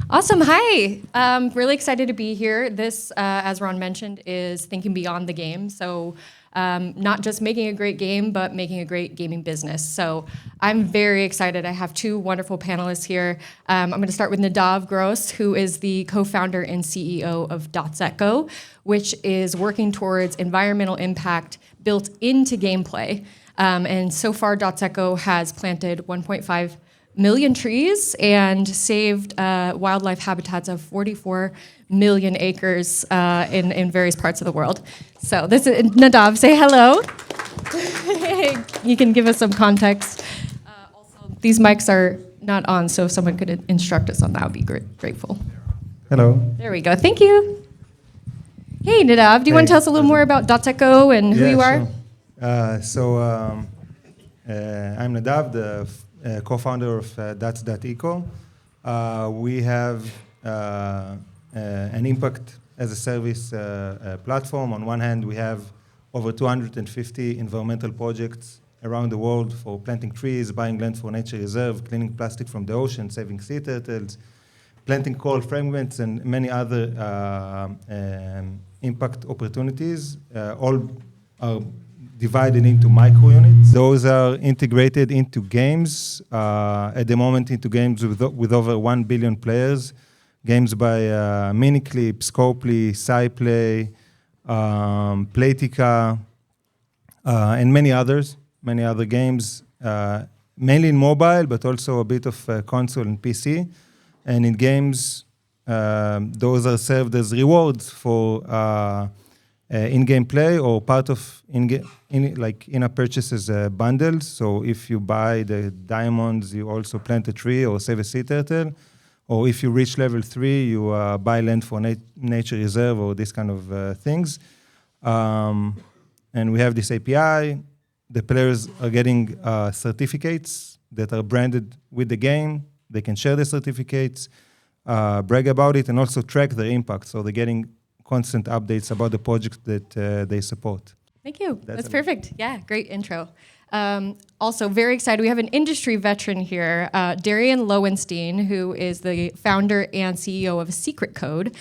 Awesome. Hi. Really excited to be here. This, as Ron mentioned, is thinking beyond the game. So not just making a great game, but making a great gaming business. So I'm very excited. I have two wonderful panelists here. I'm going to start with Nadav Gross, who is the co-founder and CEO of Dots.eco, which is working towards environmental impact built into gameplay. And so far, Dots.eco has planted 1.5 million trees and saved wildlife habitats of 44 million acres in various parts of the world. So this is Nadav. Say hello. You can give us some context. Also, these mics are not on, so if someone could instruct us on that, would be grateful. Hello. There we go. Thank you. Hey, Nadav, do you want to tell us a little more about Dots.eco and who you are? Sure. I'm Nadav, the co-founder of Dots.eco. We have an impact as a service platform. On one hand, we have over 250 environmental projects around the world for planting trees, buying land for nature reserve, cleaning plastic from the ocean, saving sea turtles, planting coral fragments, and many other impact opportunities. All are divided into micro units. Those are integrated into games, at the moment into games with over 1 billion players. Games by Miniclip, Scopely, SciPlay, Playtika, and many other games, mainly in mobile, but also a bit of console and PC. And in games, those are served as rewards for in-game play or part of in-app purchases bundles. So if you buy the diamonds, you also plant a tree or save a sea turtle. Or if you reach level 3, you buy land for nature reserve or this kind of things. And we have this API. The players are getting certificates that are branded with the game. They can share the certificates, brag about it, and also track their impact. So they're getting constant updates about the projects that they support. Thank you. That's perfect. Yeah, great intro. Also, very excited. We have an industry veteran here, Darian Lowenstein, who is the founder and CEO of Secret Code,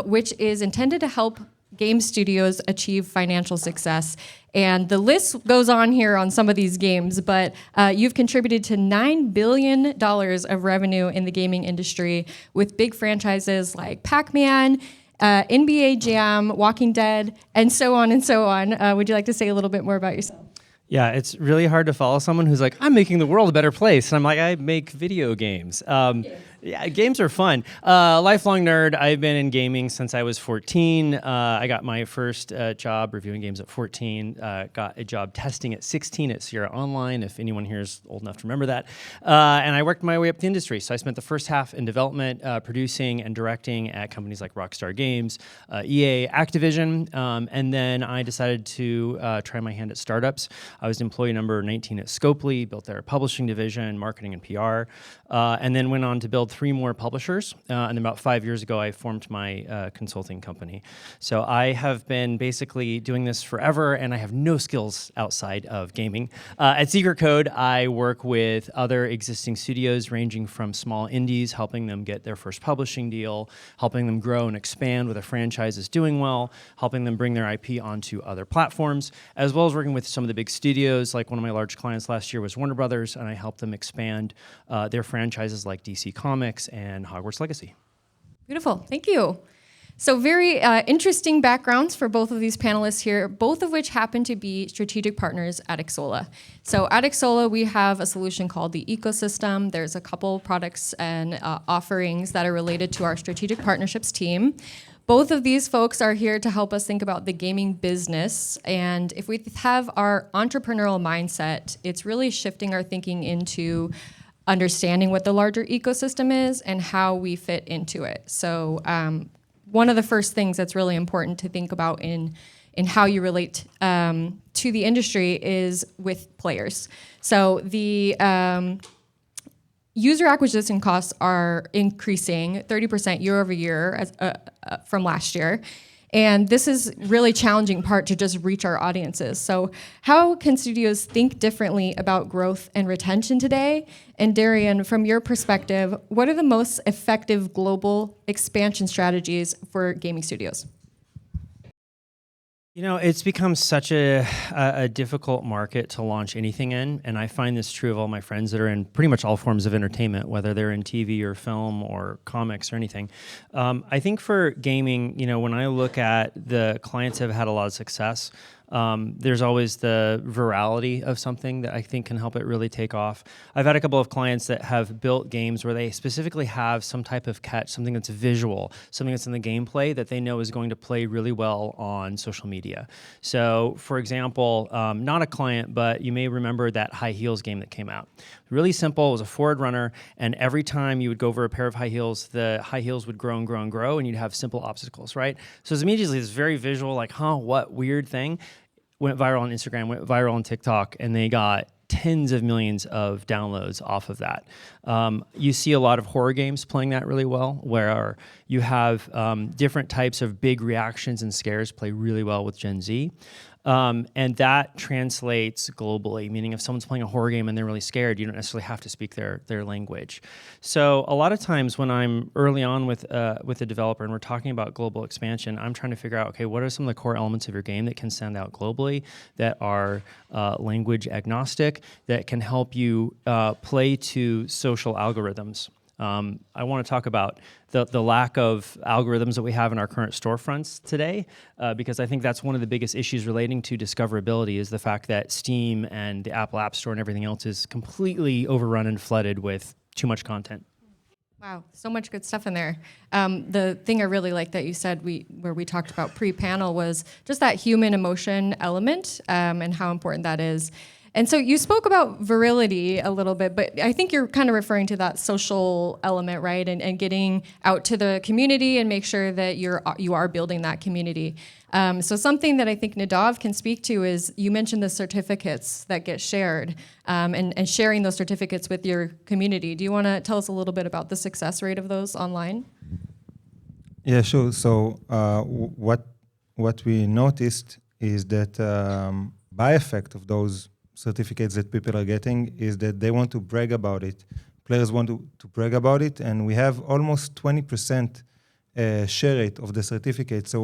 which is intended to help game studios achieve financial success. And the list goes on here on some of these games, but you've contributed to $9 billion of revenue in the gaming industry with big franchises like Pac-Man, NBA Jam, Walking Dead, and so on and so on. Would you like to say a little bit more about yourself? Yeah, it's really hard to follow someone who's like, I'm making the world a better place. And I'm like, I make video games. Yeah, games are fun. Lifelong nerd. I've been in gaming since I was 14. I got my first job reviewing games at 14. Got a job testing at 16 at Sierra Online, if anyone here is old enough to remember that. And I worked my way up the industry. So I spent the first half in development, producing and directing at companies like Rockstar Games, EA, Activision. And then I decided to try my hand at startups. I was employee number 19 at Scopely, built their publishing division, marketing and PR, and then went on to build 3 more publishers. And then about 5 years ago, I formed my consulting company. So I have been basically doing this forever, and I have no skills outside of gaming. At Secret Code, I work with other existing studios, ranging from small indies, helping them get their first publishing deal, helping them grow and expand with a franchise is doing well, helping them bring their IP onto other platforms, as well as working with some of the big studios. Like one of my large clients last year was Warner Brothers, and I helped them expand their franchises like DC Comics and Hogwarts Legacy. Beautiful. Thank you. So very interesting backgrounds for both of these panelists here, both of which happen to be strategic partners at Xsolla. So at Xsolla, we have a solution called the ecosystem. There's a couple products and offerings that are related to our strategic partnerships team. Both of these folks are here to help us think about the gaming business. And if we have our entrepreneurial mindset, it's really shifting our thinking into understanding what the larger ecosystem is and how we fit into it. So one of the first things that's really important to think about in how you relate to the industry is with players. So the user acquisition costs are increasing 30% year over year from last year. And this is really challenging part to just reach our audiences. So how can studios think differently about growth and retention today? And Darian, from your perspective, what are the most effective global expansion strategies for gaming studios? You know, it's become such a difficult market to launch anything in, and I find this true of all my friends that are in pretty much all forms of entertainment, whether they're in TV or film or comics or anything. I think for gaming, you know, when I look at the clients that have had a lot of success, there's always the virality of something that I think can help it really take off. I've had a couple of clients that have built games where they specifically have some type of catch, something that's visual, something that's in the gameplay that they know is going to play really well on social media. So, for example, not a client, but you may remember that High Heels game that came out. Really simple. It was a forward runner, and every time you would go over a pair of high heels, the high heels would grow and grow and grow, and you'd have simple obstacles, right? So it's immediately this very visual, like, what weird thing. Went viral on Instagram, went viral on TikTok, and they got tens of millions of downloads off of that. You see a lot of horror games playing that really well, where you have different types of big reactions and scares play really well with Gen Z. And that translates globally, meaning if someone's playing a horror game and they're really scared, you don't necessarily have to speak their language. So a lot of times when I'm early on with a developer and we're talking about global expansion, I'm trying to figure out, okay, what are some of the core elements of your game that can stand out globally, that are language agnostic, that can help you play to social algorithms. I want to talk about the lack of algorithms that we have in our current storefronts today, because I think that's one of the biggest issues relating to discoverability, is the fact that Steam and the Apple App Store and everything else is completely overrun and flooded with too much content. Wow, so much good stuff in there. The thing I really like that you said where we talked about pre-panel was just that human emotion element and how important that is. And so you spoke about virility a little bit, but I think you're kind of referring to that social element, right? And getting out to the community and make sure that you are building that community. So something that I think Nadav can speak to is, you mentioned the certificates that get shared and sharing those certificates with your community. Do you want to tell us a little bit about the success rate of those online? Yeah, sure. So what we noticed is that by effect of those certificates that people are getting is that they want to brag about it. Players want to brag about it, and we have almost 20% share rate of the certificate. So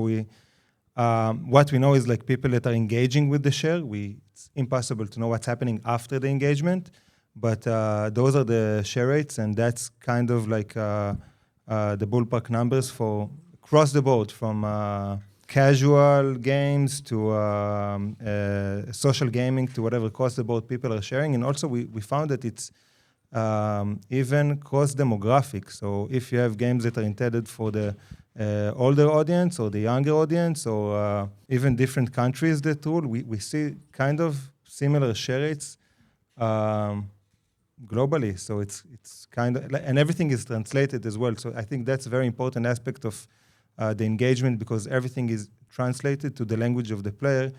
what we know is, like, people that are engaging with the share, it's impossible to know what's happening after the engagement, but those are the share rates, and that's kind of like the ballpark numbers for across the board, from casual games to social gaming to whatever across the board people are sharing. And also we found that it's even cross demographic. So if you have games that are intended for the older audience or the younger audience, or even different countries that rule, we see kind of similar share rates globally. So it's kind of, and everything is translated as well. So I think that's a very important aspect of the engagement, because everything is translated to the language of the player,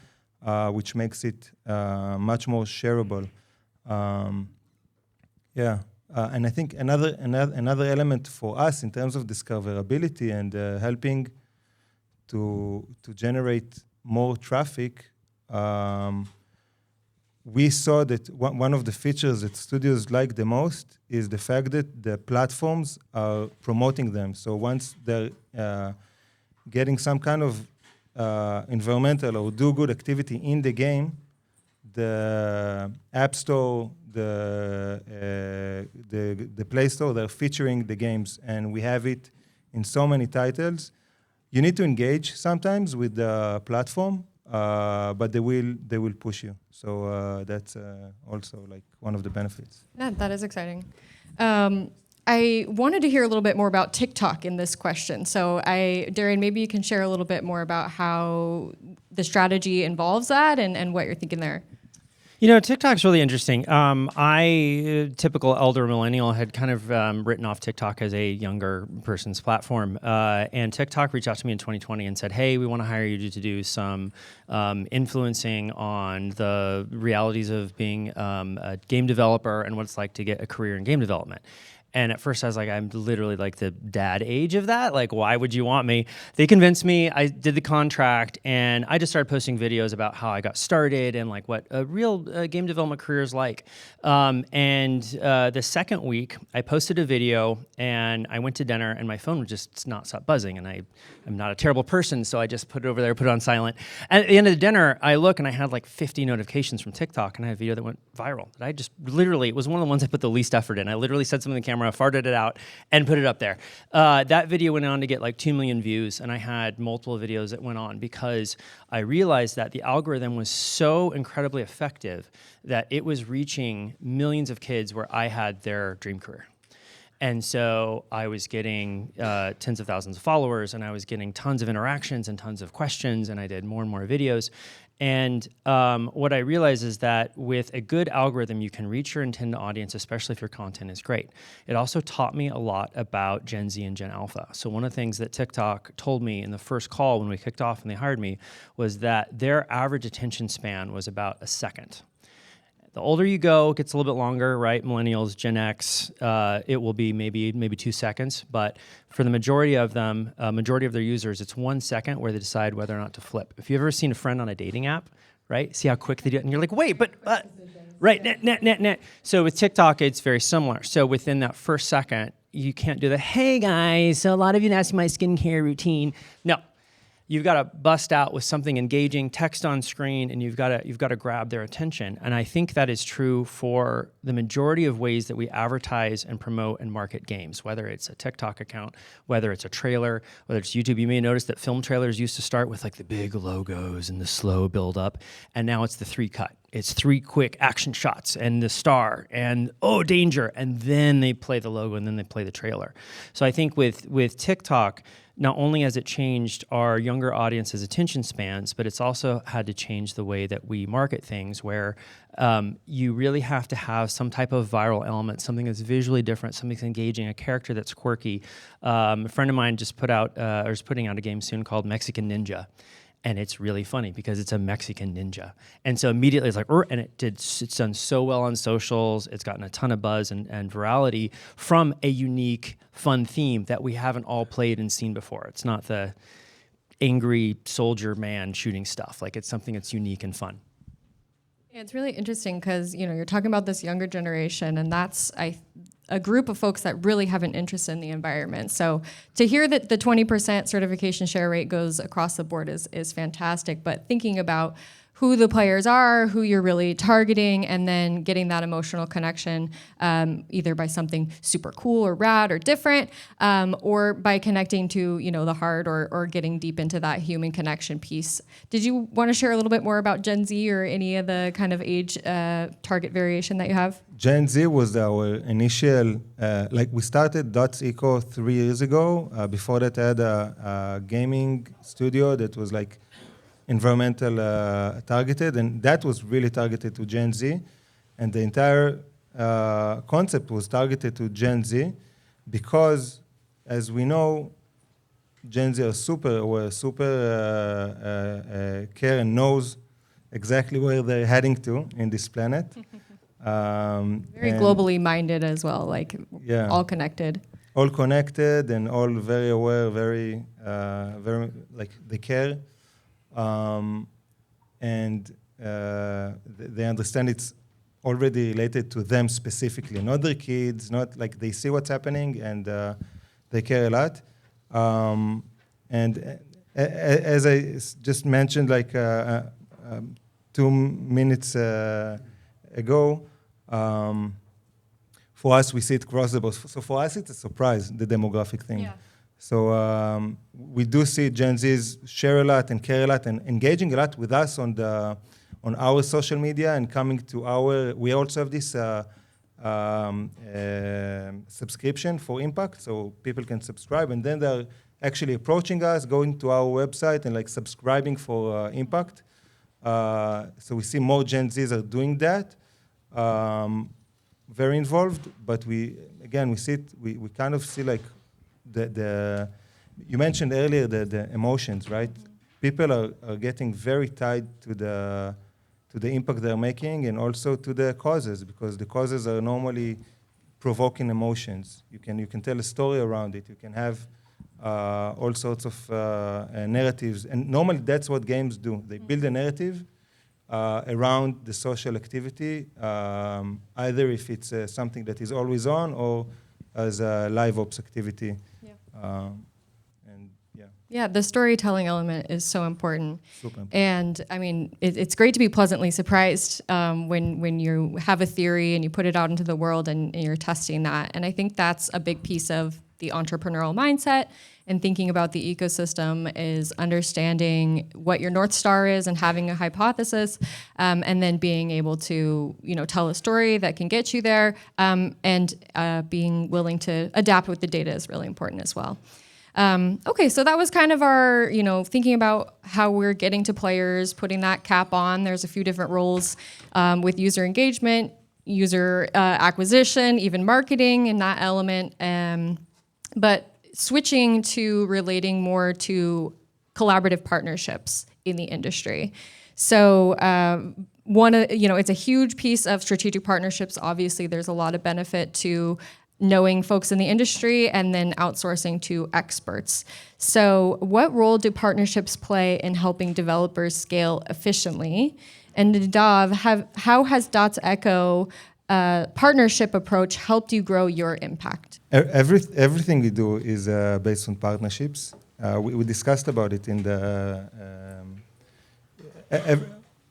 which makes it much more shareable. And I think another element for us in terms of discoverability and helping to generate more traffic, we saw that one of the features that studios like the most is the fact that the platforms are promoting them. So once they're getting some kind of environmental or do-good activity in the game, the App Store, the Play Store, they're featuring the games, and we have it in so many titles. You need to engage sometimes with the platform, but they will push you. So that's also like one of the benefits. Yeah, that is exciting. I wanted to hear a little bit more about TikTok in this question. So Darian, maybe you can share a little bit more about how the strategy involves that and what you're thinking there. You know, TikTok's really interesting. Typical elder millennial, had kind of written off TikTok as a younger person's platform. And TikTok reached out to me in 2020 and said, hey, we want to hire you to do some influencing on the realities of being a game developer and what it's like to get a career in game development. And at first I was like, I'm literally like the dad age of that. Like, why would you want me? They convinced me. I did the contract, and I just started posting videos about how I got started and like what a real game development career is like. The second week, I posted a video, and I went to dinner, and my phone would just not stop buzzing. And I'm not a terrible person, so I just put it over there, put it on silent. And at the end of the dinner, I look, and I had like 50 notifications from TikTok, and I had a video that went viral. That I just literally, it was one of the ones I put the least effort in. I literally said something to the camera, farted it out, and put it up there. That video went on to get like 2 million views, and I had multiple videos that went on because I realized that the algorithm was so incredibly effective that it was reaching millions of kids where I had their dream career. And so I was getting tens of thousands of followers, and I was getting tons of interactions and tons of questions, and I did more and more videos. And what I realized is that with a good algorithm, you can reach your intended audience, especially if your content is great. It also taught me a lot about Gen Z and Gen Alpha. So one of the things that TikTok told me in the first call when we kicked off and they hired me was that their average attention span was about a second. The older you go, it gets a little bit longer, right? Millennials, Gen X, it will be maybe 2 seconds. But for the majority of them, majority of their users, it's 1 second where they decide whether or not to flip. If you've ever seen a friend on a dating app, right? See how quick they do it, and you're like, wait, but right, net. So with TikTok, it's very similar. So within that first second, you can't do the, hey guys, so a lot of you asked my skincare routine. No. You've got to bust out with something engaging, text on screen, and you've got to grab their attention. And I think that is true for the majority of ways that we advertise and promote and market games, whether it's a TikTok account, whether it's a trailer, whether it's YouTube. You may notice that film trailers used to start with like the big logos and the slow build up, and now it's the 3-cut. It's 3 quick action shots and the star and oh, danger, and then they play the logo and then they play the trailer. So I think with TikTok, not only has it changed our younger audience's attention spans, but it's also had to change the way that we market things, where you really have to have some type of viral element, something that's visually different, something that's engaging, a character that's quirky. A friend of mine just put out, or is putting out a game soon called Mexican Ninja. And it's really funny because it's a Mexican ninja. And so immediately it's like, and it's done so well on socials. It's gotten a ton of buzz and virality from a unique, fun theme that we haven't all played and seen before. It's not the angry soldier man shooting stuff. Like, it's something that's unique and fun. Yeah, it's really interesting because, you're talking about this younger generation, and that's a group of folks that really have an interest in the environment. So to hear that the 20% certification share rate goes across the board is fantastic. But thinking about who the players are, who you're really targeting, and then getting that emotional connection, either by something super cool or rad or different, or by connecting to the heart or getting deep into that human connection piece. Did you want to share a little bit more about Gen Z or any of the kind of age target variation that you have? Gen Z was our initial, we started Dots.eco 3 years ago. Before that, I had a gaming studio that was like environmental targeted, and that was really targeted to Gen Z. And the entire concept was targeted to Gen Z because, as we know, Gen Z are super aware, care and knows exactly where they're heading to in this planet. Very globally minded as well, all connected. All connected and all very aware, very they care. They understand it's already related to them specifically, not their kids, not like they see what's happening and they care a lot. As I just mentioned 2 minutes ago, for us, we see it across the board. So for us, it's a surprise, the demographic thing. Yeah. So we do see Gen Zs share a lot and care a lot and engaging a lot with us on our social media and coming to our. We also have this subscription for Impact, so people can subscribe, and then they're actually approaching us, going to our website and subscribing for Impact. So we see more Gen Zs are doing that. Very involved, but we see it. We kind of see the you mentioned earlier the emotions, right? People are getting very tied to the impact they're making and also to the causes, because the causes are normally provoking emotions. You can tell a story around it. You can have all sorts of narratives, and normally that's what games do. They build a narrative around the social activity, either if it's something that is always on or as a live ops activity. Yeah. And yeah, Yeah, the storytelling element is so important. super important. And I mean, it's great to be pleasantly surprised when you have a theory and you put it out into the world and you're testing that. And I think that's a big piece of the entrepreneurial mindset and thinking about the ecosystem is understanding what your North Star is and having a hypothesis, and then being able to, tell a story that can get you there, and being willing to adapt with the data is really important as well. Okay, so that was kind of our, thinking about how we're getting to players, putting that cap on. There's a few different roles with user engagement, user acquisition, even marketing in that element. But switching to relating more to collaborative partnerships in the industry. So it's a huge piece of strategic partnerships. Obviously, there's a lot of benefit to knowing folks in the industry and then outsourcing to experts. So what role do partnerships play in helping developers scale efficiently? And Nadav, how has Dots.eco partnership approach helped you grow your impact? Everything we do is based on partnerships. We discussed about it in the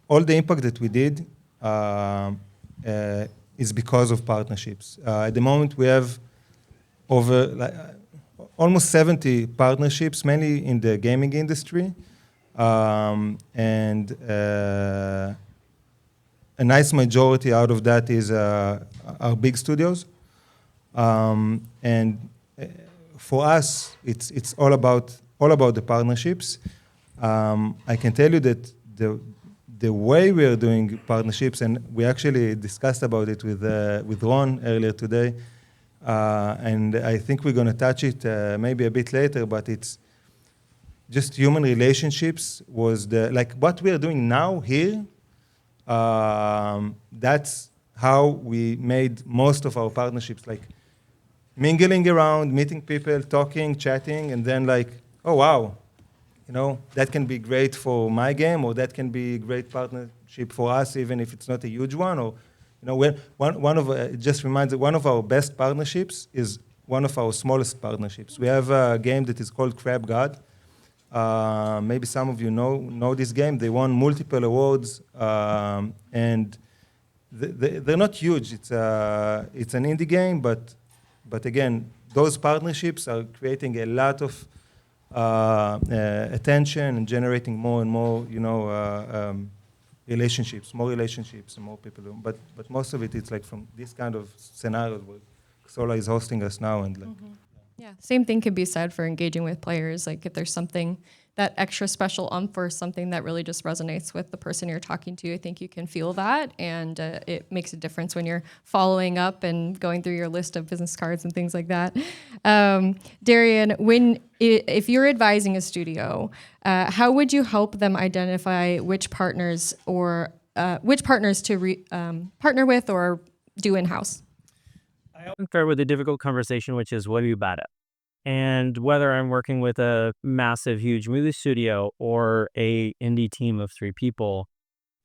all the impact that we did is because of partnerships. At the moment, we have over almost 70 partnerships, mainly in the gaming industry, and a nice majority out of that is our big studios. And for us, it's all about the partnerships. I can tell you that the way we are doing partnerships, and we actually discussed about it with Ron earlier today, and I think we're going to touch it maybe a bit later, but it's just human relationships was what we are doing now here. That's how we made most of our partnerships, like mingling around, meeting people, talking, chatting, and then oh wow, that can be great for my game, or that can be a great partnership for us, even if it's not a huge one. Or, it just reminds me, one of our best partnerships is one of our smallest partnerships. We have a game that is called Crab God. Maybe some of you know this game. They won multiple awards, and they're not huge. It's an indie game, but again, those partnerships are creating a lot of attention and generating more and more, relationships, and more people. But most of it's from this kind of scenarios where Xsolla is hosting us now, and Yeah, same thing can be said for engaging with players. Like if there's something that extra special or something that really just resonates with the person you're talking to, I think you can feel that, and it makes a difference when you're following up and going through your list of business cards and things like that. Darian, if you're advising a studio, how would you help them identify which partners to partner with or do in-house? I often start with a difficult conversation, which is, what are you bad at? And whether I'm working with a massive, huge movie studio or a indie team of 3 people,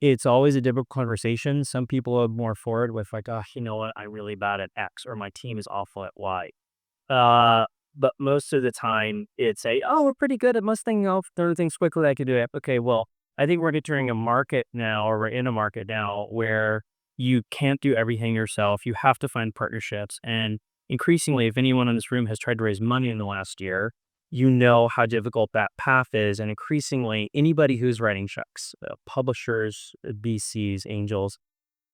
it's always a difficult conversation. Some people are more forward with oh, you know what, I'm really bad at X, or my team is awful at Y. But most of the time it's oh, we're pretty good at most things, other things quickly, I can do it. Okay, well, I think we're entering a market now, or we're in a market now where you can't do everything yourself. You have to find partnerships. And increasingly, if anyone in this room has tried to raise money in the last year, you know how difficult that path is. And increasingly, anybody who's writing checks, publishers, BCs, angels,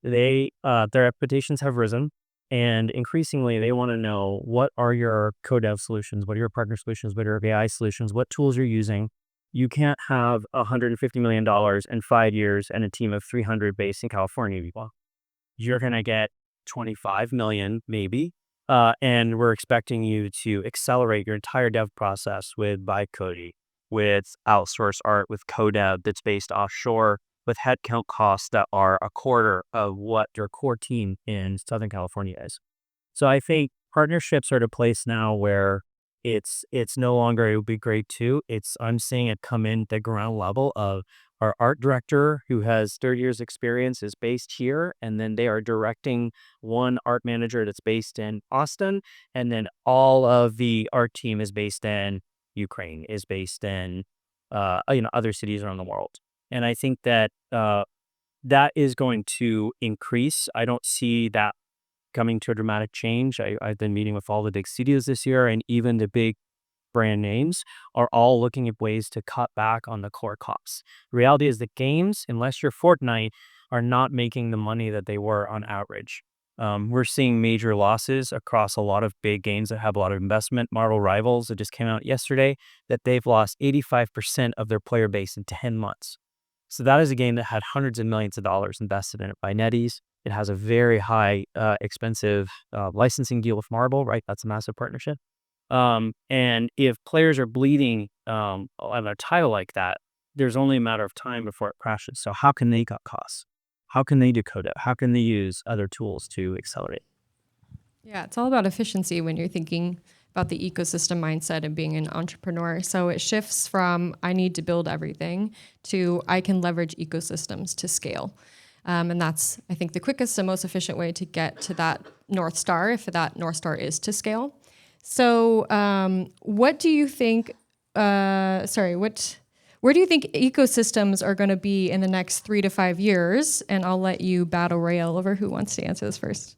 their expectations have risen. And increasingly, they want to know, what are your co-dev solutions? What are your partner solutions? What are your AI solutions? What tools you're using? You can't have $150 million in 5 years and a team of 300 based in California. Well, you're going to get 25 million maybe. And we're expecting you to accelerate your entire dev process with Cody, with outsourced art, with CodeDev that's based offshore, with headcount costs that are a quarter of what your core team in Southern California is. So I think partnerships are at a place now where it's no longer it would be great too. I'm seeing it come in the ground level of our art director who has 30 years experience is based here, and then they are directing one art manager that's based in Austin, and then all of the art team is based in Ukraine, is based in other cities around the world. And I think that that is going to increase. I don't see that coming to a dramatic change. I've been meeting with all the big studios this year, and even the big brand names are all looking at ways to cut back on the core costs. The reality is that games, unless you're Fortnite, are not making the money that they were on average. We're seeing major losses across a lot of big games that have a lot of investment. Marvel Rivals, that just came out yesterday, that they've lost 85% of their player base in 10 months. So that is a game that had hundreds of millions of dollars invested in it by NetEase. It has a very high, expensive licensing deal with Marvel, right? That's a massive partnership. And if players are bleeding on a title like that, there's only a matter of time before it crashes. So how can they cut costs? How can they decode it? How can they use other tools to accelerate? Yeah, it's all about efficiency when you're thinking about the ecosystem mindset and being an entrepreneur. So it shifts from I need to build everything to I can leverage ecosystems to scale. And that's, I think, the quickest and most efficient way to get to that North Star, if that North Star is to scale. So what do you think, where do you think ecosystems are going to be in the next 3 to 5 years? And I'll let you battle royale over who wants to answer this first.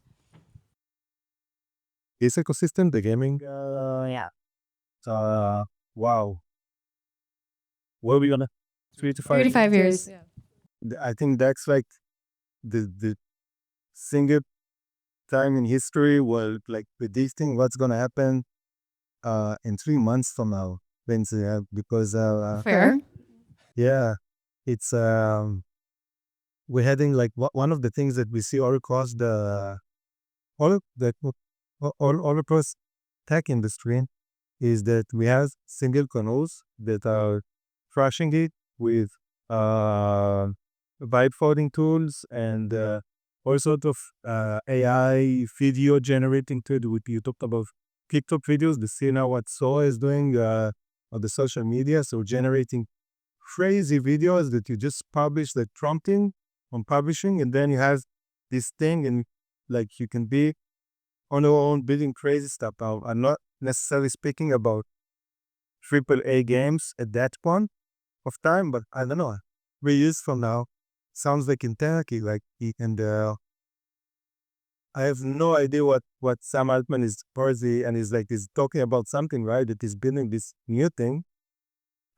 This ecosystem, the gaming, Yeah. wow. What are we gonna 3 to 5 years. Yeah. I think that's like the single time in history where like predicting what's gonna happen in 3 months from now. Because Fair. yeah, it's we're heading like one of the things that we see all across all that all across tech industry is that we have single kernels that are crushing it with vibe coding tools and all sort of AI video generating tool. You talked about TikTok videos. The see now what Xsolla is doing on the social media. So generating crazy videos that you just publish, like prompting on publishing, and then you have this thing, and like you can be on your own building crazy stuff. Now, I'm not necessarily speaking about AAA games at that point of time, but I don't know. 3 years from now, sounds like in Turkey, like and I have no idea what Sam Altman is busy and is talking about something, right? That is building this new thing.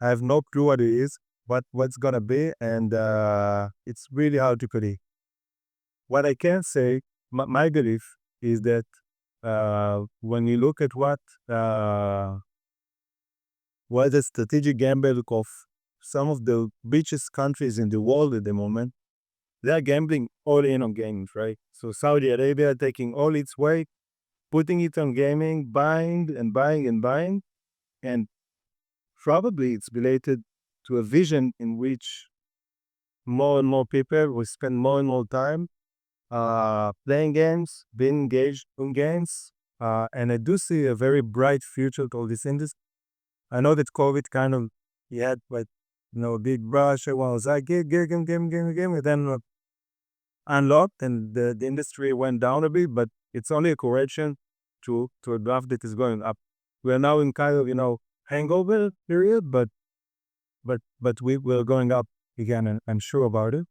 I have no clue what it is, what's gonna be, and it's really hard to predict. What I can say, my belief is that when you look at what the strategic gamble of some of the richest countries in the world at the moment, they are gambling all in on games, right? So Saudi Arabia taking all its weight, putting it on gaming, buying and buying and buying, and probably it's related to a vision in which more and more people will spend more and more time playing games, being engaged in games, and I do see a very bright future to all this industry. I know that COVID kind of, you had like, a big rush. Everyone was like, game, and then unlocked, and the industry went down a bit, but it's only a correction to a graph that is going up. We are now in kind of, hangover period, but we're going up again, and I'm sure about it.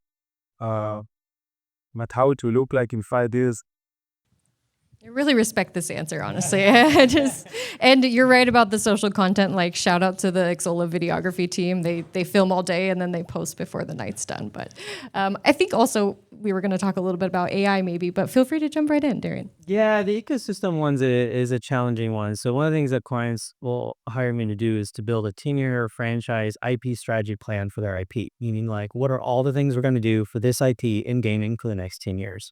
But how it will look like in 5 years, I really respect this answer, honestly. And you're right about the social content. Like, shout out to the Xsolla videography team. They film all day and then they post before the night's done. But I think also we were going to talk a little bit about AI maybe, but feel free to jump right in, Darian. Yeah, the ecosystem ones is a challenging one. So one of the things that clients will hire me to do is to build a 10-year franchise IP strategy plan for their IP. Meaning, like, what are all the things we're going to do for this IP in gaming for the next 10 years?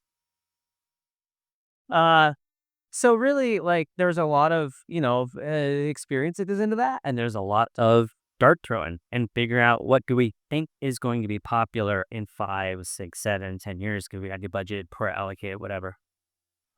So really, like, there's a lot of, experience that goes into that. And there's a lot of dart throwing and figuring out what do we think is going to be popular in 5, 6, 7, 10 years because we got the budget, per allocated, whatever.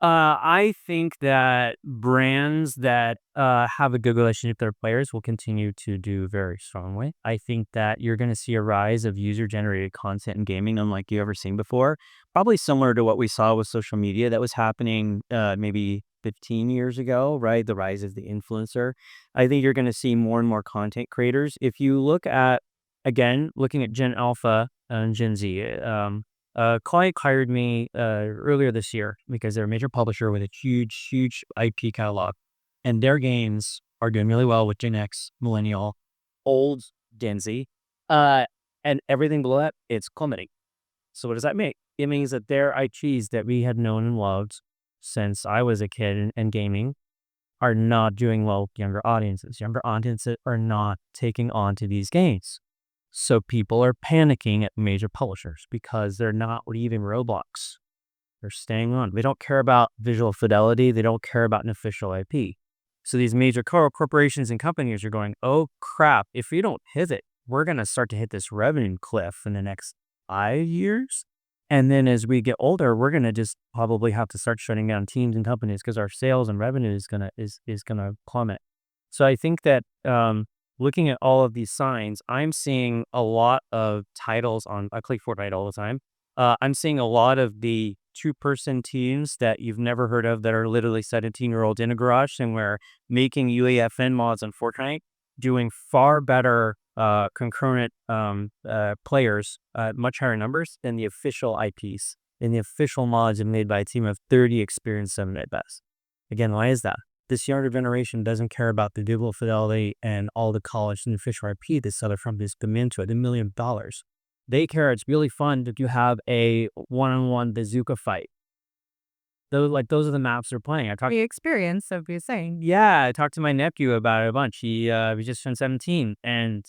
I think that brands that have a good relationship with their players will continue to do very strongly. I think that you're going to see a rise of user-generated content in gaming unlike you ever seen before. Probably similar to what we saw with social media that was happening maybe 15 years ago, right? The rise of the influencer. I think you're going to see more and more content creators. If you look at, again, looking at Gen Alpha and Gen Z, a client hired me earlier this year because they're a major publisher with a huge, huge IP catalog, and their games are doing really well with Gen X, Millennial, old Gen Z, uh, and everything below that, it's plummeting. So what does that mean? It means that their IPs that we had known and loved since I was a kid and gaming are not doing well with younger audiences. Younger audiences are not taking on to these games. So people are panicking at major publishers because they're not leaving Roblox. They're staying on. They don't care about visual fidelity. They don't care about an official IP. So these major corporations and companies are going, oh crap, if we don't pivot, we're going to start to hit this revenue cliff in the next 5 years. And then as we get older, we're going to just probably have to start shutting down teams and companies because our sales and revenue is gonna plummet. So I think that looking at all of these signs, I'm seeing a lot of titles on. I play Fortnite all the time. I'm seeing a lot of the two-person teams that you've never heard of that are literally 17-year-olds in a garage, and we're making UAFN mods on Fortnite, doing far better concurrent players, much higher numbers than the official IPs. And the official mods are made by a team of 30 experienced 7-8 best. Again, why is that? This younger generation doesn't care about the visual fidelity and all the college and official IP this other companies come into it, $1 million. They care. It's really fun that you have a one-on-one bazooka fight. Those are the maps they're playing. The experience of you saying. Yeah, I talked to my nephew about it a bunch. He just turned 17, and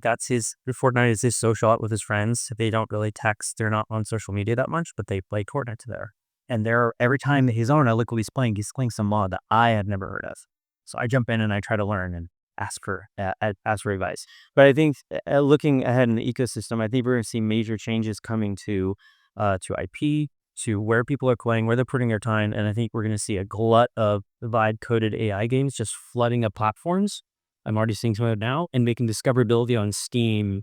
that's his Fortnite is his social out with his friends. They don't really text. They're not on social media that much, but they play Fortnite there. And every time that he's on, I look what he's playing. He's playing some mod that I had never heard of. So I jump in and I try to learn and ask for advice. But I think looking ahead in the ecosystem, I think we're going to see major changes coming to IP, to where people are playing, where they're putting their time, and I think we're going to see a glut of vibe-coded AI games just flooding up platforms. I'm already seeing some of it now, and making discoverability on Steam,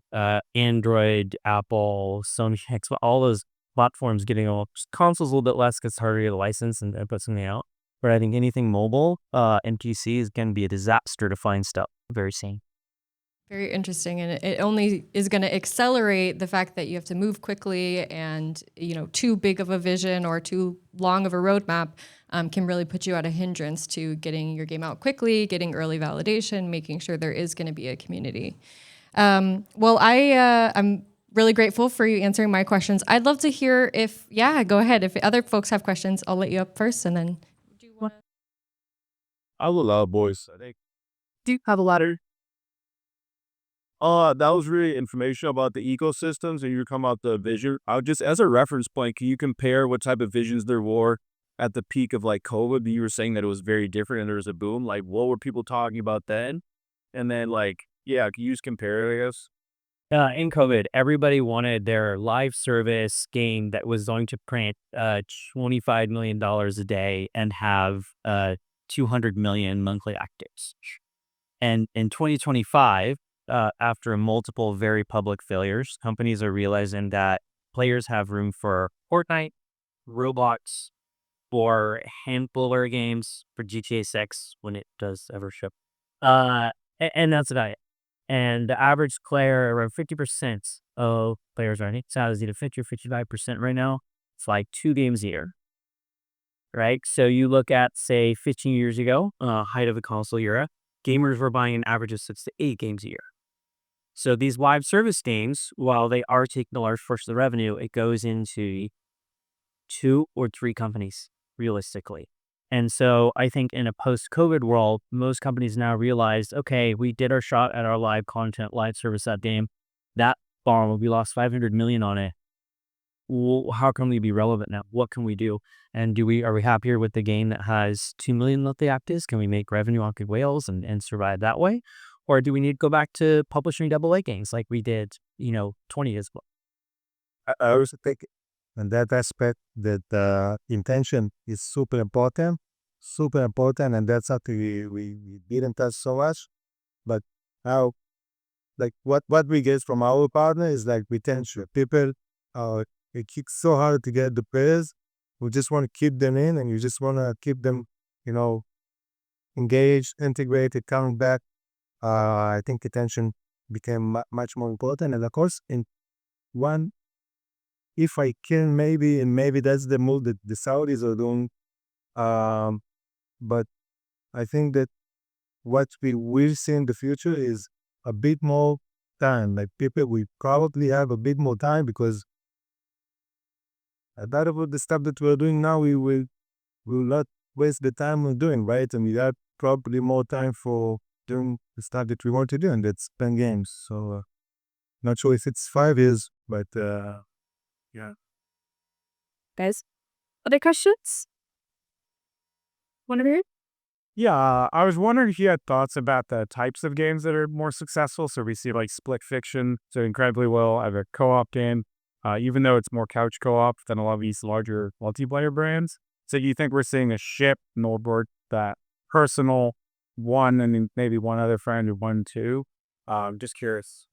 Android, Apple, Sony, Xbox, all those platforms getting all consoles a little bit less because it's harder to get a license and put something out. But I think anything mobile and PC is going to be a disaster to find stuff very soon. Very interesting, and it only is going to accelerate the fact that you have to move quickly, and too big of a vision or too long of a roadmap can really put you at a hindrance to getting your game out quickly, getting early validation, making sure there is going to be a community. Well, I'm really grateful for you answering my questions. I'd love to hear go ahead. If other folks have questions, I'll let you up first, and then. I will allow boys. I think. Do you have a ladder? That was really information about the ecosystems, and you were talking about the vision. I would just, as a reference point, can you compare what type of visions there were at the peak of like COVID? You were saying that it was very different and there was a boom. Like, what were people talking about then? And then, like, yeah, can you just compare it, I guess? In COVID, everybody wanted their live service game that was going to print $25 million a day and have 200 million monthly actives. And in 2025, after multiple very public failures, companies are realizing that players have room for Fortnite, Roblox, for a handful of games, for GTA 6 when it does ever ship. And that's about it. And the average player, around 50% of players are, it's either 50 or 55% right now. It's like 2 games a year, right? So you look at, say, 15 years ago, height of the console era, gamers were buying an average of 6 to 8 games a year. So these live service games, while they are taking a large portion of the revenue, it goes into 2 or 3 companies, realistically. And so I think in a post-COVID world, most companies now realized, okay, we did our shot at our live content, live service app game. That farm, we lost 500 million on it. Well, how can we be relevant now? What can we do? And are we happier with the game that has 2 million monthly actives? Can we make revenue on good whales and survive that way? Or do we need to go back to publishing AA games like we did, 20 years ago? I also think And that aspect, that intention is super important, and that's something we didn't touch so much. But how, like what we get from our partner is like retention. People, it kicks so hard to get the players. We just want to keep them in, and you just want to keep them, you know, engaged, integrated, coming back. I think retention became much more important. And of course, in one, if I can, maybe that's the move that the Saudis are doing. Um, but I think that what we will see in the future is a bit more time. Like people, we probably have a bit more time because a lot of the stuff that we're doing now, we will not waste the time we're doing, right? And we have probably more time for doing the stuff that we want to do, and that's playing games. So not sure if it's 5 years, but yeah. Guys, other questions? One of you? Yeah, I was wondering if you had thoughts about the types of games that are more successful. So we see like Split Fiction, so incredibly well as a co-op game, even though it's more couch co-op than a lot of these larger multiplayer brands. So do you think we're seeing a shift toward that personal one and then maybe one other friend or 1, 2? Just curious.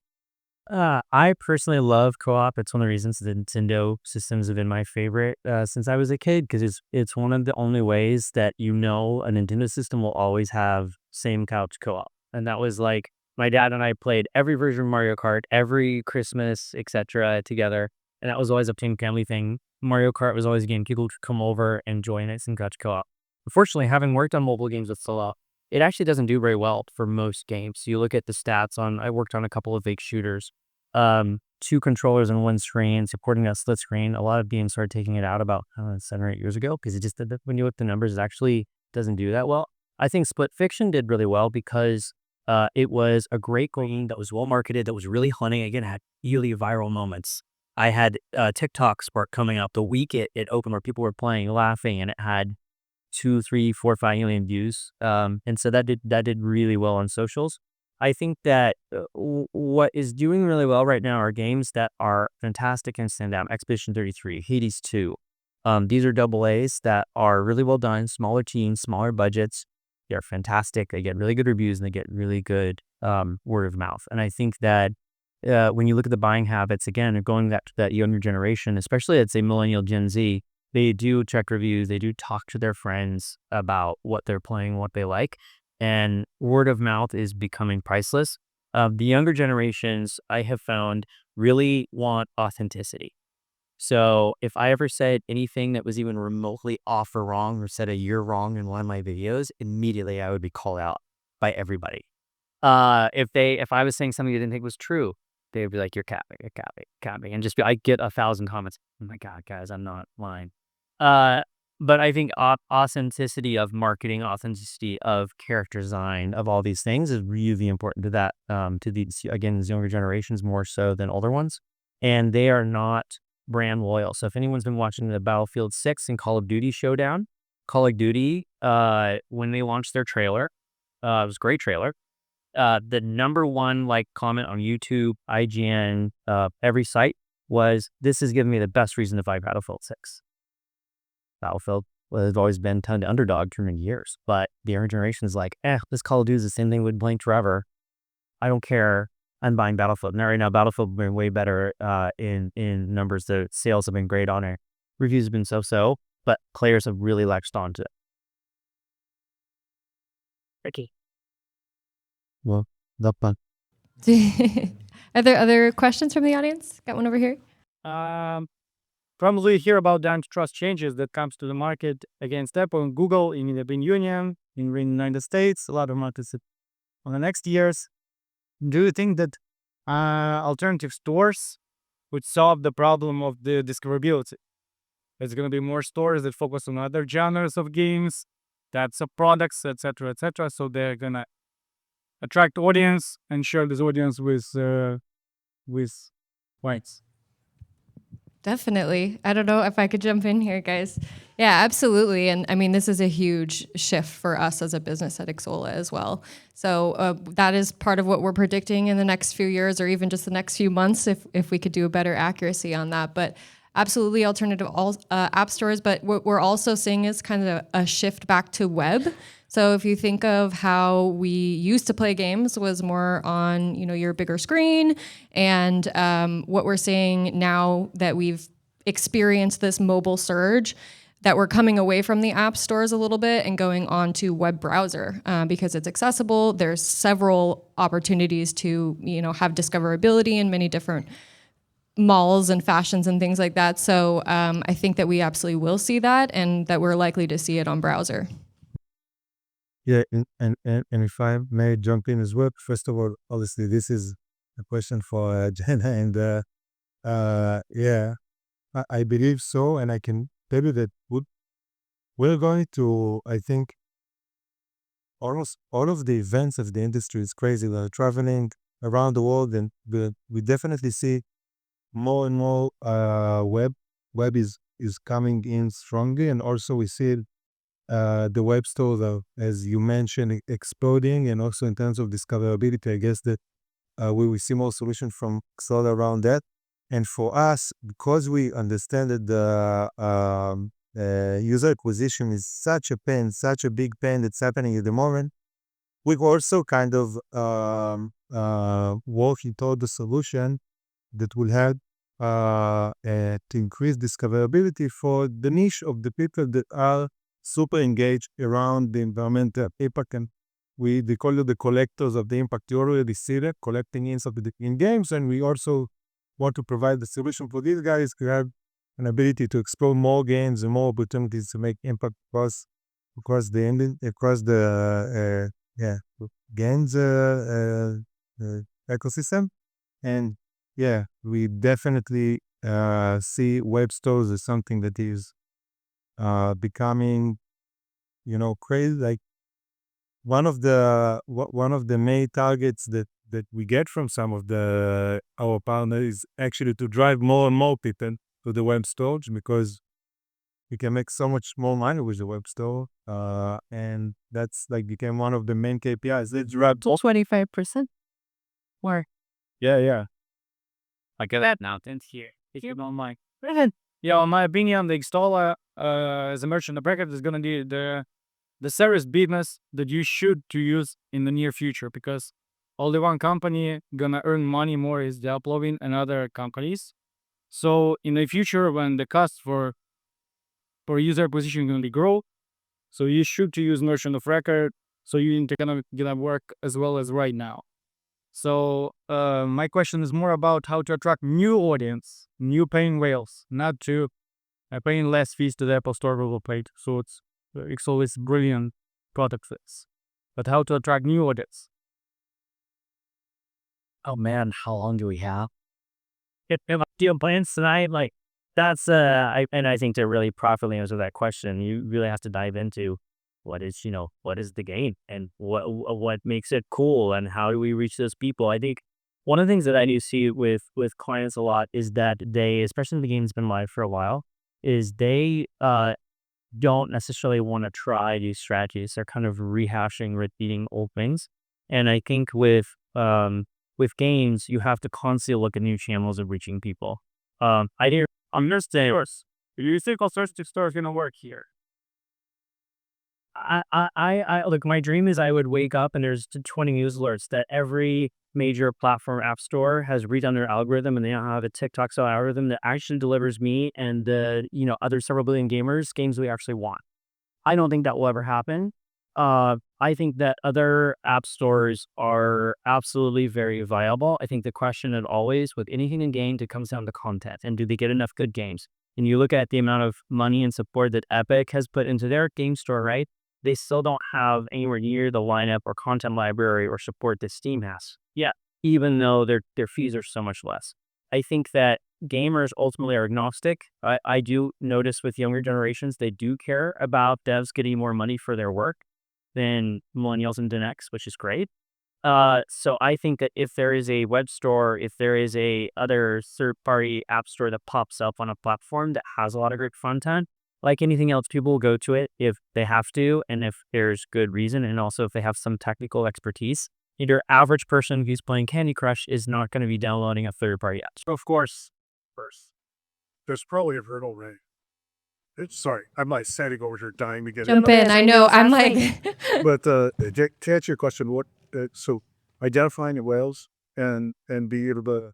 I personally love co-op. It's one of the reasons the Nintendo systems have been my favorite since I was a kid, because it's one of the only ways that a Nintendo system will always have same couch co-op. And that was like my dad and I played every version of Mario Kart, every Christmas, etc. together, and that was always a team family thing. Mario Kart was always a game people could come over and join it and couch co-op. Unfortunately, having worked on mobile games with Xsolla, it actually doesn't do very well for most games. You look at the stats I worked on a couple of big shooters. 2 controllers and 1 screen, supporting that split screen. A lot of games started taking it out about 7 or 8 years ago because it just when you look at the numbers, it actually doesn't do that well. I think Split Fiction did really well because it was a great game that was well marketed, that was really funny. Again, it had really viral moments. I had TikTok spark coming out the week it opened, where people were playing, laughing, and it had 2, 3, 4, 5 million views. And so that did really well on socials. I think that what is doing really well right now are games that are fantastic and stand out. Expedition 33, Hades 2. These are double A's that are really well done, smaller teams, smaller budgets. They're fantastic. They get really good reviews and they get really good word of mouth. And I think that when you look at the buying habits, again, going to that younger generation, especially I'd say millennial Gen Z, they do check reviews. They do talk to their friends about what they're playing, what they like. And word of mouth is becoming priceless. The younger generations, I have found, really want authenticity. So if I ever said anything that was even remotely off or wrong, or said a year wrong in one of my videos, immediately I would be called out by everybody. If I was saying something you didn't think was true, they would be like, "You're capping, and just I get 1,000 comments. Oh my God, guys, I'm not lying. But I think authenticity of marketing, authenticity of character design, of all these things is really important to that, to these younger generations more so than older ones. And they are not brand loyal. So if anyone's been watching the Battlefield 6 and Call of Duty showdown, Call of Duty, when they launched their trailer, it was a great trailer. The number one comment on YouTube, IGN, every site was, "This is giving me the best reason to buy Battlefield 6." Battlefield has always been turned to underdog for many years, but the younger generation is like, this Call of Duty is the same thing with Blank forever. I don't care. I'm buying Battlefield. Now, right now, Battlefield has been way better in numbers. The sales have been great on it. Reviews have been so-so, but players have really latched onto it. Ricky. Well, that one. Are there other questions from the audience? Got one over here. Probably hear about the antitrust changes that comes to the market against Apple and Google in the European Union, in the United States, a lot of markets on the next years. Do you think that alternative stores would solve the problem of the discoverability? There's going to be more stores that focus on other genres of games, that's products, etc., so they're going to attract audience and share this audience with whites. Definitely. I don't know if I could jump in here, guys. Yeah, absolutely. And I mean, this is a huge shift for us as a business at Xsolla as well. So that is part of what we're predicting in the next few years, or even just the next few months, if we could do a better accuracy on that. But absolutely alternative app stores, but what we're also seeing is kind of a shift back to web. So if you think of how we used to play games was more on, your bigger screen, and what we're seeing now that we've experienced this mobile surge, that we're coming away from the app stores a little bit and going on to web browser because it's accessible. There's several opportunities to, have discoverability in many different malls and fashions and things like that. So I think that we absolutely will see that, and that we're likely to see it on browser. Yeah, and if I may jump in as well, first of all, obviously this is a question for Jenna, and yeah, I believe so, and I can tell you that we're going to, I think, almost all of the events of the industry is crazy. We're traveling around the world, and we definitely see more and more web is coming in strongly, and also we see the web stores are, as you mentioned, exploding, and also in terms of discoverability, I guess that we will see more solutions from Xsolla around that. And for us, because we understand that the user acquisition is such a pain, such a big pain that's happening at the moment, we also kind of working toward the solution that will help to increase discoverability for the niche of the people that are super engaged around the environmental impact. And they call it the collectors of the impact. You already see that collecting insight in games, and we also want to provide the solution for these guys to have an ability to explore more games and more opportunities to make impact across the games ecosystem. And yeah, we definitely see web stores as something that is becoming, crazy. Like one of the main targets that we get from some of our partners is actually to drive more and more people to the web store, because you can make so much more money with the web store, and that's like became one of the main KPIs. Let's drive 25%? Where? Yeah. I get that now. Thanks here. If you don't mind. Yeah, in my opinion, the Xsolla as a merchant of record is gonna be the service business that you should to use in the near future, because only one company gonna earn money more is the uploading and other companies. So in the future, when the cost for user acquisition gonna grow, so you should to use merchant of record. So you gonna work as well as right now. So my question is more about how to attract new audience, new paying whales, not to paying less fees to the Apple Store, Google Play. So it's always brilliant product fits. But how to attract new audience? Oh man, how long do we have? Do you have plans tonight? Like, that's I think to really properly answer that question, you really have to dive into what is the game, and what makes it cool, and how do we reach those people. I think one of the things that I do see with clients a lot is that they, especially if the game's been live for a while, is they don't necessarily want to try these strategies. They're kind of rehashing, repeating old things. And I think with games, you have to constantly look at new channels of reaching people. I do understand. Do you think alternative store is gonna work here? I look, my dream is I would wake up and there's 20 news alerts that every major platform app store has redone their algorithm, and they now have a TikTok style algorithm that actually delivers me and the other several billion gamers games we actually want. I don't think that will ever happen. I think that other app stores are absolutely very viable. I think the question, as always, with anything in games, it comes down to content, and do they get enough good games? And you look at the amount of money and support that Epic has put into their game store, right? They still don't have anywhere near the lineup or content library or support that Steam has. Yeah, even though their fees are so much less. I think that gamers ultimately are agnostic. I do notice with younger generations, they do care about devs getting more money for their work than millennials and Gen X, which is great. So I think that if there is a web store, if there is a other third-party app store that pops up on a platform that has a lot of great content, like anything else, people will go to it if they have to, and if there's good reason, and also if they have some technical expertise. Your average person who's playing Candy Crush is not going to be downloading a third-party app. Of course. First. there's probably a hurdle rate. Sorry, I'm like standing over here dying to get Jump in. I know. I'm like, But to answer your question, so identifying the whales and be able to,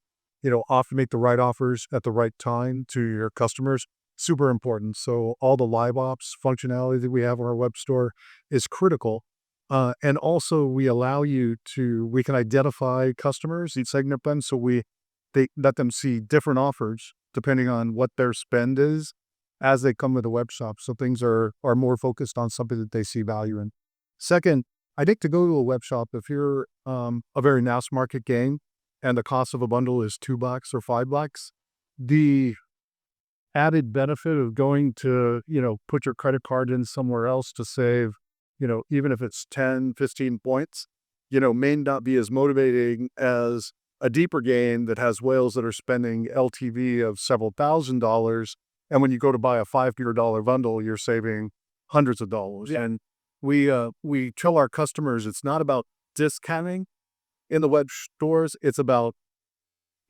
often make the right offers at the right time to your customers, super important. So all the live ops functionality that we have on our web store is critical. And also we can identify customers, you segment them, so they let them see different offers depending on what their spend is as they come to the web shop. So things are more focused on something that they see value in. Second, I think to go to a web shop, if you're a very mass market game and the cost of a bundle is $2 or $5, the added benefit of going to, put your credit card in somewhere else to save, even if it's 10, 15 points, may not be as motivating as a deeper game that has whales that are spending LTV of several $1,000s. And when you go to buy a $500 bundle, you're saving hundreds of dollars. Yeah. And we tell our customers it's not about discounting in the web stores. It's about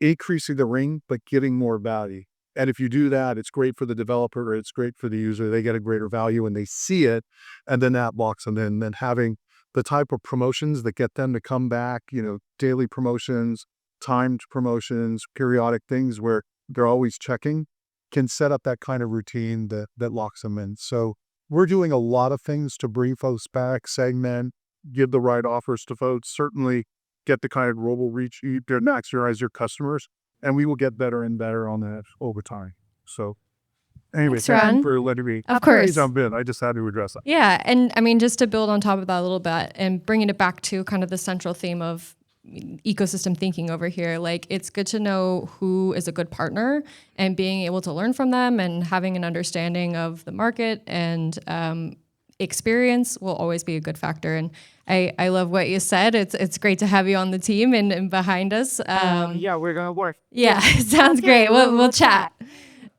increasing the ring, but getting more value. And if you do that, it's great for the developer, it's great for the user. They get a greater value and they see it, and then that locks them in. Then having the type of promotions that get them to come back, daily promotions, timed promotions, periodic things where they're always checking, can set up that kind of routine that locks them in. So we're doing a lot of things to bring folks back, segment, give the right offers to folks, certainly get the kind of global reach to maximize your customers, and we will get better and better on that over time. So anyway, Thanks, thank Ron. you for letting me Of course. jump in. I just had to address that. Yeah. And I mean, just to build on top of that a little bit and bringing it back to kind of the central theme of ecosystem thinking over here, like it's good to know who is a good partner and being able to learn from them and having an understanding of the market and experience will always be a good factor. And I love what you said. It's great to have you on the team and behind us. Yeah, we're gonna work. Yeah, sounds great. We'll chat.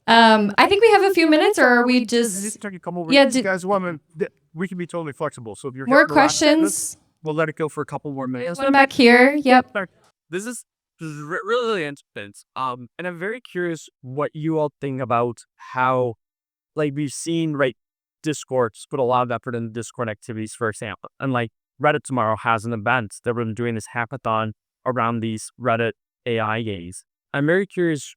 I think we have a few minutes, or are we just You come over. Yeah, You guys want to? We can be totally flexible. So if you're more here to wrap this, questions? we'll let it go for a couple more minutes. One back here. Yep. This is really interesting. And I'm very curious what you all think about how, like, we've seen, right, Discord's put a lot of effort in Discord activities, for example. And like Reddit tomorrow has an event that we're doing this hackathon around these Reddit AI games. I'm very curious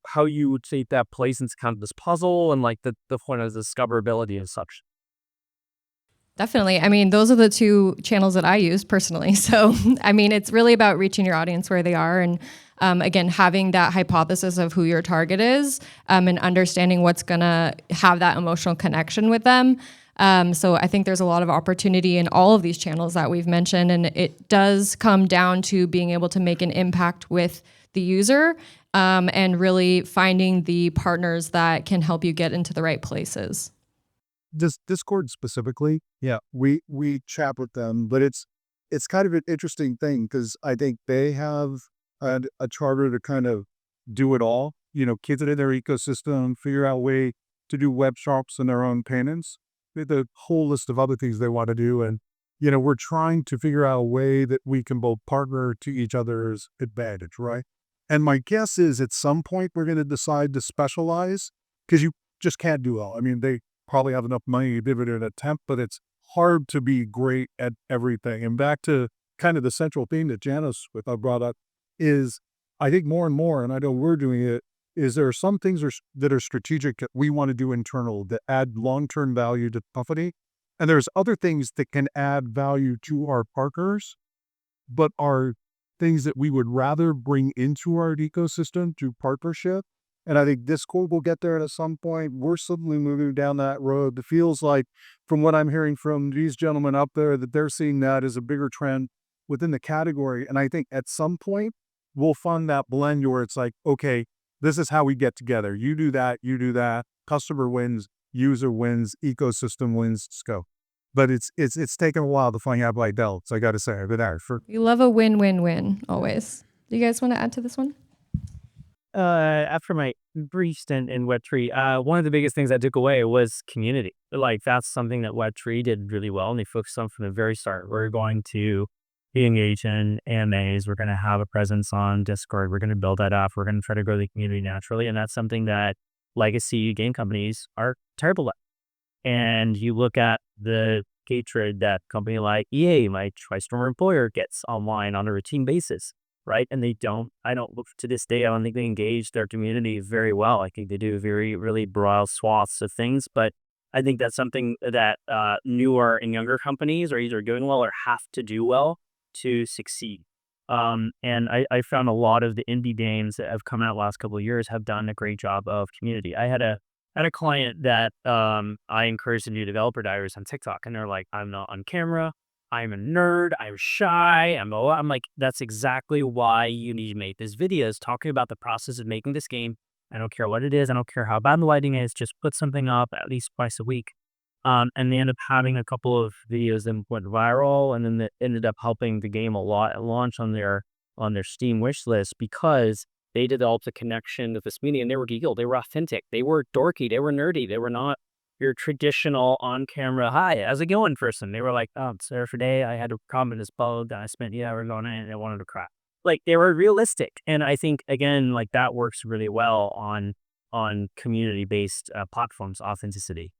how you would say that plays into kind of this puzzle and like the point of discoverability and such. Definitely. I mean, those are the two channels that I use personally. So, I mean, it's really about reaching your audience where they are. And again, having that hypothesis of who your target is and understanding what's going to have that emotional connection with them. So I think there's a lot of opportunity in all of these channels that we've mentioned. And it does come down to being able to make an impact with the user and really finding the partners that can help you get into the right places. Discord specifically, yeah, we chat with them, but it's kind of an interesting thing because I think they have a charter to kind of do it all, kids it in their ecosystem, figure out a way to do web shops and their own payments, the whole list of other things they want to do. And, we're trying to figure out a way that we can both partner to each other's advantage, right? And my guess is at some point we're going to decide to specialize because you just can't do all. I mean, they probably have enough money to give it an attempt, but it's hard to be great at everything. And back to kind of the central theme that Janice brought up is, I think more and more, and I know we're doing it, is there are some things that are strategic that we want to do internal that add long-term value to the company. And there's other things that can add value to our partners, but are things that we would rather bring into our ecosystem through partnership. And I think Discord will get there at some point. We're suddenly moving down that road. It feels like, from what I'm hearing from these gentlemen up there, that they're seeing that as a bigger trend within the category. And I think at some point, we'll find that blend where it's like, okay, this is how we get together. You do that, customer wins, user wins, ecosystem wins, let's go. But it's taken a while to find out by Delts, I got to say. I've been there for. We love a win-win-win always. Do you guys want to add to this one? After my brief stint in Web3, one of the biggest things I took away was community. Like, that's something that Web3 did really well, and they focused on from the very start. We're going to be engaged in AMAs. We're going to have a presence on Discord. We're going to build that up. We're going to try to grow the community naturally, and that's something that legacy game companies are terrible at. And you look at the hatred that company like EA, my former employer, gets online on a routine basis, right? And I don't look to this day, I don't think they engage their community very well. I think they do really broad swaths of things, but I think that's something that newer and younger companies are either doing well or have to do well to succeed. And I found a lot of the indie games that have come out last couple of years have done a great job of community. I had a client that I encouraged to do developer diaries on TikTok, and they're like, I'm not on camera. I'm a nerd. I'm shy. I'm like, that's exactly why you need to make this videos talking about the process of making this game. I don't care what it is. I don't care how bad the lighting is. Just put something up at least twice a week. And they ended up having a couple of videos that went viral, and then that ended up helping the game a lot at launch on their Steam wish list because they developed a connection with this media, and they were real. They were authentic. They were dorky. They were nerdy. They were not your traditional on-camera, hi, how's it going person. They were like, oh, sorry for day. I had a problem with this bug, and I spent hours on it, and I wanted to cry. Like, they were realistic. And I think, again, like that works really well on community-based platforms, authenticity.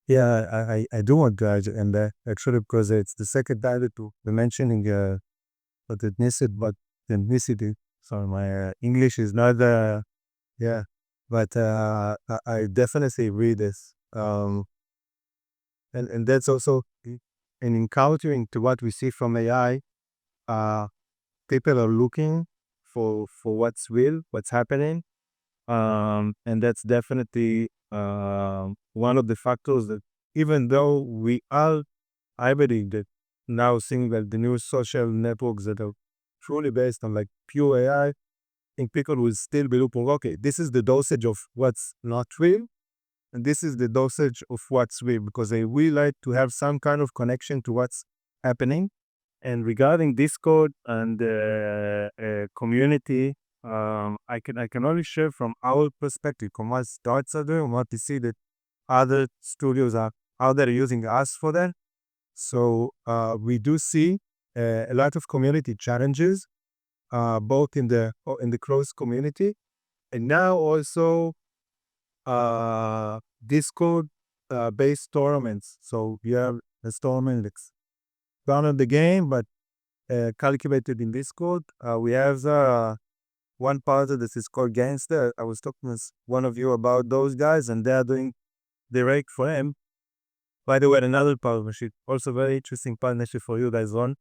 Yeah, I do want to add, and actually, because it's the second time that we're mentioning ethnicity. Sorry, my English is not yeah, but I definitely read this. And that's also in encountering to what we see from AI. People are looking for what's real, what's happening, and that's definitely one of the factors that even though we are, I believe that now seeing that the new social networks that are truly based on like pure AI, I think people will still be looking, okay, this is the dosage of what's not real, and this is the dosage of what's real, because they really like to have some kind of connection to what's happening. And regarding Discord and community, I can only share from our perspective, from what Dots are doing, what we see that other studios are out there using us for that. So we do see a lot of community challenges, both in the closed community, and now also Discord based tournaments. So you have a tournament that's done on the game, but calculated in Discord. We have one part of this is called Gangster. I was talking with one of you about those guys, and they're doing direct for him. By the way, another partnership, also very interesting partnership for you guys on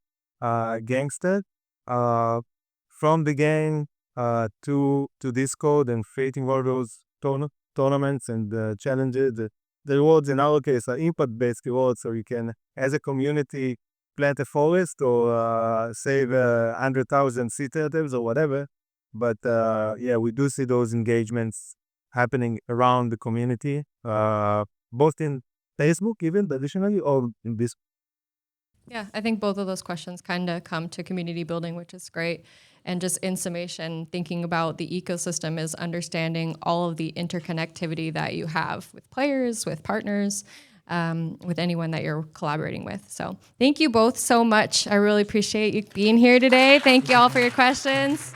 Gangster. From the game to Discord and creating all those tournaments and challenges. The rewards in our case are impact-based rewards, so you can, as a community, plant a forest or save 100,000 sea turtles or whatever. But yeah, we do see those engagements happening around the community, both in Facebook, even additionally, or in this. Yeah, I think both of those questions kind of come to community building, which is great. And just in summation, thinking about the ecosystem is understanding all of the interconnectivity that you have with players, with partners, with anyone that you're collaborating with. So thank you both so much. I really appreciate you being here today. Thank you all for your questions.